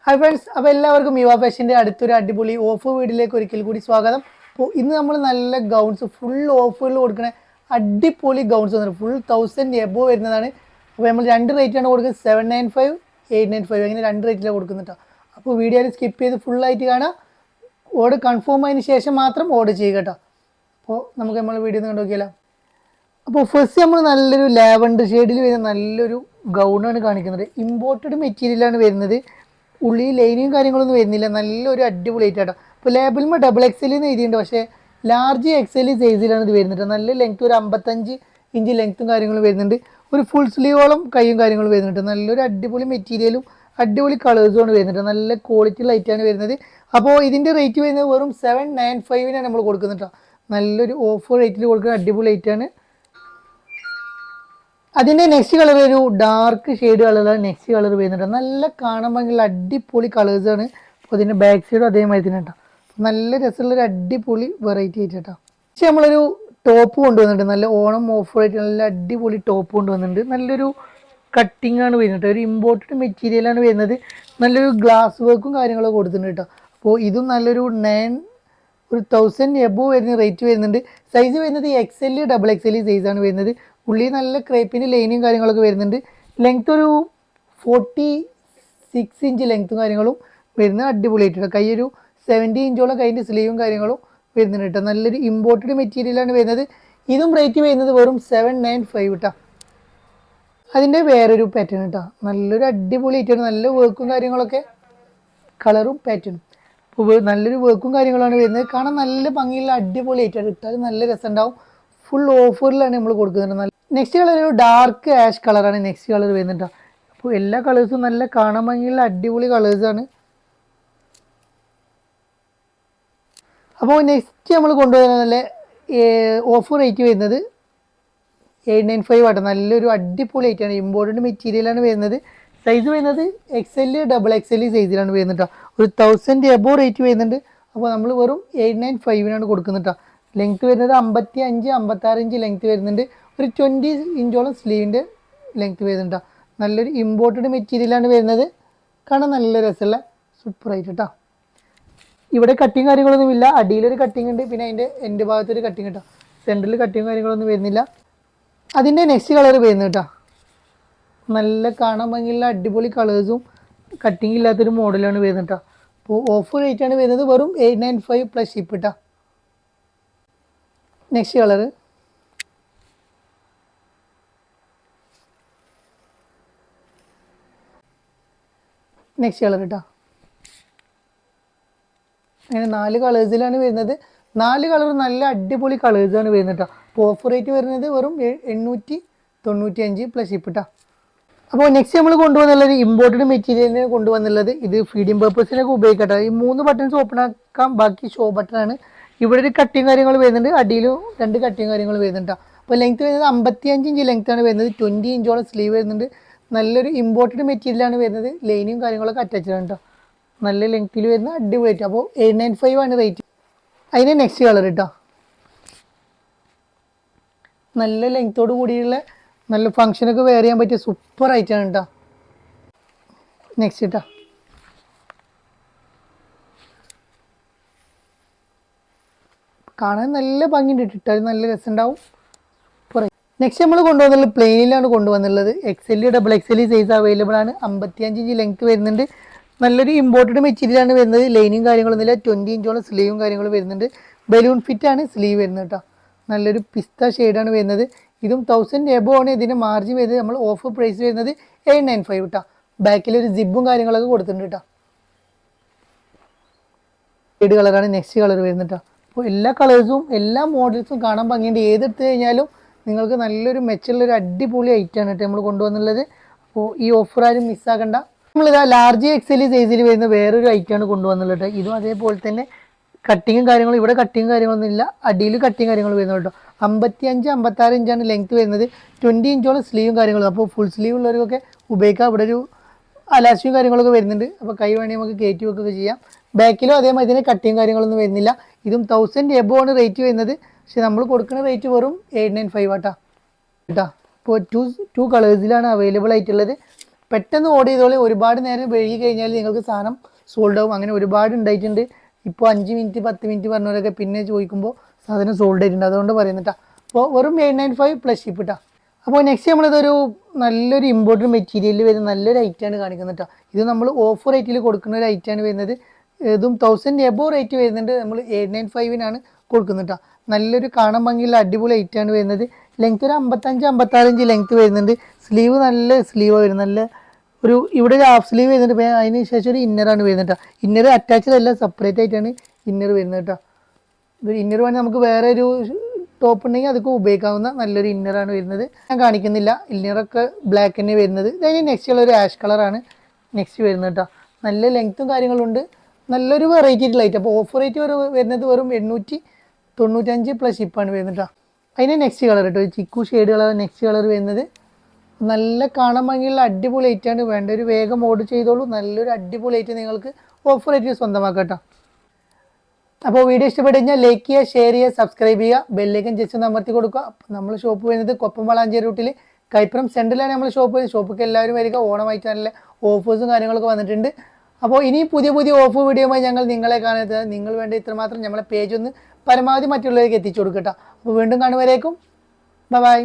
Hi friends, അപ്പോൾ എല്ലാവർക്കും യുവ ഫാഷൻ്റെ അടുത്തൊരു അടിപൊളി ഓഫ് വീഡിയോയിലേക്ക് ഒരിക്കൽ കൂടി സ്വാഗതം. അപ്പോൾ ഇന്ന് നമ്മൾ നല്ല ഗൗൺസ് ഫുൾ ഓഫറിൽ കൊടുക്കുന്ന അടിപൊളി ഗൗൺസ് വന്നിട്ട് ഫുൾ 1000 എബോ വരുന്നതാണ്. അപ്പോൾ നമ്മൾ രണ്ട് റേറ്റാണ് കൊടുക്കുന്നത്, 795, 895 അങ്ങനെ രണ്ട് റേറ്റിലാണ് കൊടുക്കുന്നുട്ടോ. അപ്പോൾ വീഡിയോയിൽ സ്കിപ്പ് ചെയ്ത് ഫുള്ളായിട്ട് കാണാം. ഓർഡർ കൺഫേം ആയതിനു ശേഷം മാത്രം ഓർഡർ ചെയ്യുക കേട്ടോ. അപ്പോൾ നമുക്ക് നമ്മൾ വീഡിയോ ഒന്ന് കണ്ടു നോക്കിയാലോ. അപ്പോൾ ഫസ്റ്റ് നമ്മൾ നല്ലൊരു ലാവൻഡർ ഷെയ്ഡിൽ വരുന്ന നല്ലൊരു ഗൗണാണ് കാണിക്കുന്നത്. ഇമ്പോർട്ടഡ് മെറ്റീരിയലാണ് വരുന്നത്. ഉള്ളിൽ ലൈനിയും കാര്യങ്ങളൊന്നും വരുന്നില്ല. നല്ലൊരു അടിപൊളി ആയിട്ടാട്ടോ. അപ്പോൾ ലേബിളിൽ ഡബിൾ എക്സൽ എന്ന് എഴുതിയിട്ടുണ്ട്, പക്ഷേ ലാർജ് എക്സൽ സൈസിലാണ് ഇത് വരുന്നത്. നല്ല ലെങ്ത്, ഒരു 55 ഇഞ്ച് ലെങ്ത്തും കാര്യങ്ങളും വരുന്നുണ്ട്. ഒരു ഫുൾ സ്ലീവോളം കൈയും കാര്യങ്ങളും വരുന്നുണ്ട്. നല്ലൊരു അടിപൊളി മെറ്റീരിയലും അടിപൊളി കളേഴ്സുമാണ് വരുന്നുണ്ട്. നല്ല ക്വാളിറ്റി ലൈറ്റാണ് വരുന്നത്. അപ്പോൾ ഇതിൻ്റെ റേറ്റ് വരുന്നത് വെറും 795 നമ്മൾ കൊടുക്കുന്നുട്ടോ. നല്ലൊരു ഓഫർ റേറ്റിൽ കൊടുക്കുന്ന അടിപൊളി ലൈറ്റാണ്. അതിൻ്റെ നെക്സ്റ്റ് കളർ ഒരു ഡാർക്ക് ഷെയ്ഡ് കളറാണ് നെക്സ്റ്റ് കളർ വരുന്നുണ്ട്. നല്ല കാണാൻ ഭംഗിയുള്ള അടിപൊളി കളേഴ്സാണ്. അപ്പോൾ അതിൻ്റെ ബാക്ക് സൈഡും അതേമാതിരി തന്നെ കേട്ടോ. നല്ല രസമുള്ളൊരു അടിപൊളി വെറൈറ്റി ആയിട്ട് കേട്ടോ. പക്ഷേ നമ്മളൊരു ടോപ്പ് കൊണ്ടുവന്നിട്ടുണ്ട്. നല്ല ഓണം ഓഫർ ആയിട്ട് നല്ല അടിപൊളി ടോപ്പ് കൊണ്ടുവന്നിട്ടുണ്ട്. നല്ലൊരു കട്ടിങ് ആണ് വരുന്നത്. ഒരു ഇമ്പോർട്ടഡ് മെറ്റീരിയലാണ് വരുന്നത്. നല്ലൊരു ഗ്ലാസ് വർക്കും കാര്യങ്ങളൊക്കെ കൊടുത്തിട്ടുണ്ട് കേട്ടോ. അപ്പോൾ ഇതും നല്ലൊരു 1000 എബോ വരുന്ന റേറ്റ് വരുന്നുണ്ട്. സൈസ് വരുന്നത് XL ഡബിൾ XL സൈസാണ് വരുന്നത്. ഉള്ളിൽ നല്ല ക്രേപ്പിൻ്റെ ലൈനും കാര്യങ്ങളൊക്കെ വരുന്നുണ്ട്. ലെങ്ത് ഒരു 46 ഇഞ്ച് ലെങ്ത്തും കാര്യങ്ങളും വരുന്ന അടിപൊളിയായിട്ടുണ്ട്. കൈ ഒരു 70 ഇഞ്ചോളം കൈൻ്റെ സ്ലീവും കാര്യങ്ങളും വരുന്നുണ്ട് കേട്ടോ. നല്ലൊരു ഇമ്പോർട്ടഡ് മെറ്റീരിയലാണ് വരുന്നത്. ഇതും റേറ്റ് വരുന്നത് വെറും 795 കേട്ടോ. അതിൻ്റെ വേറൊരു പാറ്റേൺ കേട്ടോ. നല്ലൊരു അടിപൊളിയായിട്ടാണ്. നല്ല വർക്കും കാര്യങ്ങളൊക്കെ, കളറും പാറ്റേണും. അപ്പോൾ നല്ലൊരു വർക്കും കാര്യങ്ങളാണ് വരുന്നത്. കാണാൻ നല്ല ഭംഗിയുള്ള അടിപൊളിയായിട്ടാണ്. ഇട്ടാൽ നല്ല രസം ഉണ്ടാവും. ഫുൾ ഓഫറിലാണ് നമ്മൾ കൊടുക്കുന്നുണ്ട്. നല്ല നെക്സ്റ്റ് കളർ ഒരു ഡാർക്ക് ആഷ് കളറാണ് നെക്സ്റ്റ് കളർ വരുന്നുണ്ട്. അപ്പോൾ എല്ലാ കളേഴ്സും നല്ല കാണാൻ ഭംഗിയുള്ള അടിപൊളി കളേഴ്സാണ്. അപ്പോൾ നെക്സ്റ്റ് നമ്മൾ കൊണ്ടുവരുന്നത് നല്ല ഓഫർ റേറ്റ് വരുന്നത് 895 ആട്ടോ. നല്ലൊരു അടിപൊളി ആയിട്ടാണ്. ഇമ്പോർട്ടൻ്റ് മെറ്റീരിയലാണ് വരുന്നത്. സൈസ് വരുന്നത് XL ഡബിൾ XL സൈസിലാണ് വരുന്നത് കേട്ടോ. ഒരു 1000 എബോ റേറ്റ് വരുന്നുണ്ട്. അപ്പോൾ നമ്മൾ വെറും 895 കൊടുക്കുന്നത് കേട്ടോ. ലെങ്ത്ത് വരുന്നത് 55, 56 ഇഞ്ച് ലെങ്ത്ത് വരുന്നുണ്ട്. ഒരു 20 ഇഞ്ചോളം സ്ലീവിൻ്റെ ലെങ്ത്ത് വരുന്നുണ്ട്. നല്ലൊരു ഇമ്പോർട്ടഡ് മെറ്റീരിയലാണ് വരുന്നത്. കാണാൻ നല്ല രസമുള്ള സൂപ്പറായിട്ട് കേട്ടോ. ഇവിടെ കട്ടിങ് കാര്യങ്ങളൊന്നും ഇല്ല. അടിയിലൊരു കട്ടിങ് ഉണ്ട്, പിന്നെ അതിൻ്റെ എൻ്റെ ഭാഗത്തൊരു കട്ടിങ് കേട്ടോ. സെൻറ്ററിൽ കട്ടിങ് കാര്യങ്ങളൊന്നും വരുന്നില്ല. അതിൻ്റെ നെക്സ്റ്റ് കളർ വരുന്നത് കേട്ടോ. നല്ല കാണാൻ ഭംഗിയുള്ള അടിപൊളി കളേഴ്സും കട്ടിങ് ഇല്ലാത്തൊരു മോഡലാണ് വരുന്നത് കേട്ടോ. അപ്പോൾ ഓഫർ റേറ്റാണ് വരുന്നത് വെറും 895 പ്ലസ് ഷിപ്പ് കേട്ടോ. നെക്സ്റ്റ് കളർ കേട്ടോ. അങ്ങനെ 4 കളേഴ്സിലാണ് വരുന്നത്. 4 കളർ നല്ല അടിപൊളി കളേഴ്സാണ് വരുന്നത് കേട്ടോ. അപ്പോൾ ഓഫർ റേറ്റ് വരുന്നത് വെറും 895 പ്ലസ് ഷിപ്പ് കേട്ടോ. അപ്പോൾ നെക്സ്റ്റ് നമ്മൾ കൊണ്ടുവന്നുള്ളത് ഇമ്പോർട്ടഡ് മെറ്റീരിയലിന് കൊണ്ടുവന്നുള്ളത് ഇത് ഫീഡിങ് പർപ്പസിനൊക്കെ ഉപയോഗിക്കട്ടെ. ഈ 3 ബട്ടൺസ് ഓപ്പൺ ആക്കാം, ബാക്കി ഷോ ബട്ടണാണ്. ഇവിടെ ഒരു കട്ടിങ് കാര്യങ്ങൾ വരുന്നുണ്ട്, അടിയിലും 2 കട്ടിങ് കാര്യങ്ങൾ വരുന്നുണ്ട്. അപ്പോൾ ലെങ്ത്ത് വരുന്നത് 55 ഇഞ്ച് ലെങ്ത്താണ് വരുന്നത്. 20 ഇഞ്ചോളം സ്ലീവ് വരുന്നുണ്ട്. നല്ലൊരു ഇമ്പോർട്ടഡ് മെറ്റീരിയലാണ് വരുന്നത്. ലൈനിയും കാര്യങ്ങളൊക്കെ അറ്റാച്ച്ഡ് ആണ് കേട്ടോ. നല്ല ലെങ്ത്തിൽ വരുന്ന അടിപൊളിയായിട്ട്. അപ്പോൾ 895 ആണ് റേറ്റ്. അതിന് നെക്സ്റ്റ് കളർ കേട്ടോ. നല്ല ലെങ്ത്തോട് കൂടിയുള്ള നല്ല ഫങ്ഷനൊക്കെ വെയർ ചെയ്യാൻ പറ്റിയ സൂപ്പർ ആയിട്ടാണ് കേട്ടോ. നെക്സ്റ്റ് കേട്ടോ. കാണാൻ നല്ല ഭംഗിയുണ്ട്, ഇട്ടാൽ നല്ല രസം ഉണ്ടാവും. നെക്സ്റ്റ് നമ്മൾ കൊണ്ടുവന്നുള്ളത് പ്ലെയിനിലാണ് കൊണ്ടുവന്നുള്ളത്. XL double XL size available ആണ്. 55 ഇഞ്ച് ലെങ്ത്ത് വരുന്നുണ്ട്. നല്ലൊരു ഇമ്പോർട്ടഡ് മെറ്റീരിയലാണ് വരുന്നത്. ലൈനിങ് കാര്യങ്ങളൊന്നുമില്ല. 20 ഇഞ്ചോളം സ്ലീവും കാര്യങ്ങളും വരുന്നുണ്ട്. ബലൂൺ ഫിറ്റാണ് സ്ലീവ് വരുന്നത് കേട്ടോ. നല്ലൊരു പിസ്ത ഷെയ്ഡാണ് വരുന്നത്. ഇതും 1000 എബോ ആണ്. ഇതിൻ്റെ മാർജിൻ വരുന്നത് നമ്മൾ ഓഫർ പ്രൈസ് വരുന്നത് 895 കേട്ടോ. ബാക്കിലൊരു സിബും കാര്യങ്ങളൊക്കെ കൊടുത്തിട്ടുണ്ട് കേട്ടോ. ഷെയ്ഡ് കളറാണ് നെക്സ്റ്റ് കളർ വരുന്നത് കേട്ടോ. അപ്പോൾ എല്ലാ കളേഴ്സും എല്ലാ മോഡൽസും കാണാൻ ഭംഗിയുണ്ട്. ഏതെടുത്ത് കഴിഞ്ഞാലും നിങ്ങൾക്ക് നല്ലൊരു മെച്ചുള്ളൊരു അടിപൊളി ഐറ്റമാണ് കേട്ടോ നമ്മൾ കൊണ്ടുവന്നുള്ളത്. അപ്പോൾ ഈ ഓഫർ ആരും മിസ്സാക്കണ്ട. നമ്മളിതാ ലാർജ് XL സൈസിൽ വരുന്ന വേറൊരു ഐറ്റമാണ് കൊണ്ടുവന്നുള്ളത് കേട്ടോ. ഇതും അതേപോലെ തന്നെ കട്ടിങ്ങും കാര്യങ്ങളും, ഇവിടെ കട്ടിങ്ങും കാര്യങ്ങളൊന്നും ഇല്ല. അടിയിൽ കട്ടിങ് കാര്യങ്ങൾ വരുന്നത് കേട്ടോ. 55, 56 ഇഞ്ചാണ് ലെങ്ത്ത് വരുന്നത്. 20 ഇഞ്ചോളം സ്ലീവും കാര്യങ്ങളും. അപ്പോൾ ഫുൾ സ്ലീവ് ഉള്ളവർക്കൊക്കെ ഉപയോഗിക്കാം. ഇവിടെ ഒരു അലാസ്റ്റിക്കും കാര്യങ്ങളൊക്കെ വരുന്നുണ്ട്. അപ്പോൾ കൈ വേണമെങ്കിൽ നമുക്ക് കയറ്റി വെക്കുകയൊക്കെ ചെയ്യാം. ബാക്കിലും അതേമാതിരി തന്നെ കട്ടിങ് കാര്യങ്ങളൊന്നും വരുന്നില്ല. ഇതും 1000 എബോ ആണ് റേറ്റ് വരുന്നത്. പക്ഷെ നമ്മൾ കൊടുക്കുന്ന റേറ്റ് വെറും 895 കേട്ടോ. അപ്പോൾ ടു കളേഴ്സിലാണ് അവൈലബിൾ ആയിട്ടുള്ളത്. പെട്ടെന്ന് ഓർഡർ ചെയ്തോളി. ഒരുപാട് നേരം വൈകി കഴിഞ്ഞാൽ നിങ്ങൾക്ക് സാധനം സോൾഡ് ആവും. അങ്ങനെ ഒരുപാട് ഉണ്ടായിട്ടുണ്ട്. ഇപ്പോൾ 5 മിനിറ്റ് 10 മിനിറ്റ് പറഞ്ഞവരൊക്കെ പിന്നെ ചോദിക്കുമ്പോൾ സാധനം സോൾഡ് ആയിട്ടുണ്ട്. അതുകൊണ്ട് പറയുന്നിട്ടാ. അപ്പോൾ വെറും 895 പ്ലസ് ഷിപ്പ് ഇട്ടാ. അപ്പോൾ നെക്സ്റ്റ് നമ്മളിതൊരു നല്ലൊരു ഇമ്പോർട്ടൻറ്റ് മെറ്റീരിയലിൽ വരുന്ന നല്ലൊരു ഐറ്റമാണ് കാണിക്കുന്നത് കേട്ടോ. ഇത് നമ്മൾ ഓഫർ റേറ്റിൽ കൊടുക്കുന്ന ഒരു ഐറ്റമാണ് വരുന്നത്. ഇതും 1000 എബോ റേറ്റ് വരുന്നുണ്ട്. നമ്മൾ 895 കൊടുക്കുന്നത് കേട്ടോ. നല്ലൊരു കാണാൻ ഭംഗിയുള്ള അടിപൊളി ഐറ്റമാണ് വരുന്നത്. ലെങ്ത് ഒരു 55-56 ലെങ്ത് വരുന്നുണ്ട്. സ്ലീവ് നല്ല സ്ലീവ് വരുന്നത്. നല്ല ഒരു ഇവിടെ ഒരു ഹാഫ് സ്ലീവ് വരുന്നുണ്ട്. അതിന് ശേഷം ഒരു ഇന്നറാണ് വരുന്നത് കേട്ടോ. ഇന്നർ അറ്റാച്ച്ഡ് അല്ല, സെപ്പറേറ്റ് ആയിട്ടാണ് ഇന്നർ വരുന്നത് കേട്ടോ. ഇന്നർ വേണമെങ്കിൽ നമുക്ക് വേറെ ഒരു ടോപ്പ് ഉണ്ടെങ്കിൽ അതൊക്കെ ഉപയോഗിക്കാവുന്ന നല്ലൊരു ഇന്നറാണ് വരുന്നത്. ഞാൻ കാണിക്കുന്നില്ല. ഇന്നറൊക്കെ ബ്ലാക്ക് തന്നെ വരുന്നത്. അതിന് നെക്സ്റ്റ് കളർ ഒരു ആഷ് കളറാണ് നെക്സ്റ്റ് വരുന്നത് കേട്ടോ. നല്ല ലെങ്ത്തും കാര്യങ്ങളുണ്ട്. നല്ലൊരു വെറൈറ്റി ലൈറ്റ്. അപ്പോൾ ഓഫർ റേറ്റ് വരുന്നത് വെറും 895 പ്ലസ് ഷിപ്പാണ് വരുന്നത് കേട്ടോ. അതിന് നെക്സ്റ്റ് കളർ കേട്ടോ, chikoo shade colour next colour വരുന്നത്. നല്ല കാണാൻ ഭംഗിയുള്ള അടിപൊളി ഐറ്റാണ്. വേണ്ട ഒരു വേഗം ഓർഡർ ചെയ്തോളൂ. നല്ലൊരു അടിപൊളി ഐറ്റം നിങ്ങൾക്ക് ഓഫർ റേറ്റ് സ്വന്തമാക്കാം കേട്ടോ. അപ്പോൾ വീഡിയോ ഇഷ്ടപ്പെട്ട് കഴിഞ്ഞാൽ ലൈക്ക് ചെയ്യുക, ഷെയർ ചെയ്യുക, സബ്സ്ക്രൈബ് ചെയ്യുക, ബെല്ലേക്കൻ ജസ്റ്റ് ഒന്ന് അമർത്തി കൊടുക്കുക. അപ്പോൾ നമ്മൾ ഷോപ്പ് വരുന്നത് കൊപ്പം വളാഞ്ചേരി റൂട്ടിൽ കൈപ്പുറം സെൻറ്ററിലാണ് നമ്മൾ ഷോപ്പ്. ഷോപ്പിലേക്ക് എല്ലാവരും വരിക. ഓണമായിട്ട് നല്ല ഓഫേഴ്സും കാര്യങ്ങളൊക്കെ വന്നിട്ടുണ്ട്. അപ്പോൾ ഇനി പുതിയ പുതിയ ഓഫർ വീഡിയോയുമായി ഞങ്ങൾ നിങ്ങളെ കാണുന്നത്. നിങ്ങൾ വേണ്ട ഇത്രമാത്രം നമ്മളെ പേജ് ഒന്ന് പരമാവധി മറ്റുള്ളവർക്ക് എത്തിച്ചു കൊടുക്കട്ടോ. അപ്പോൾ വീണ്ടും കാണുവരേക്കും ബൈ.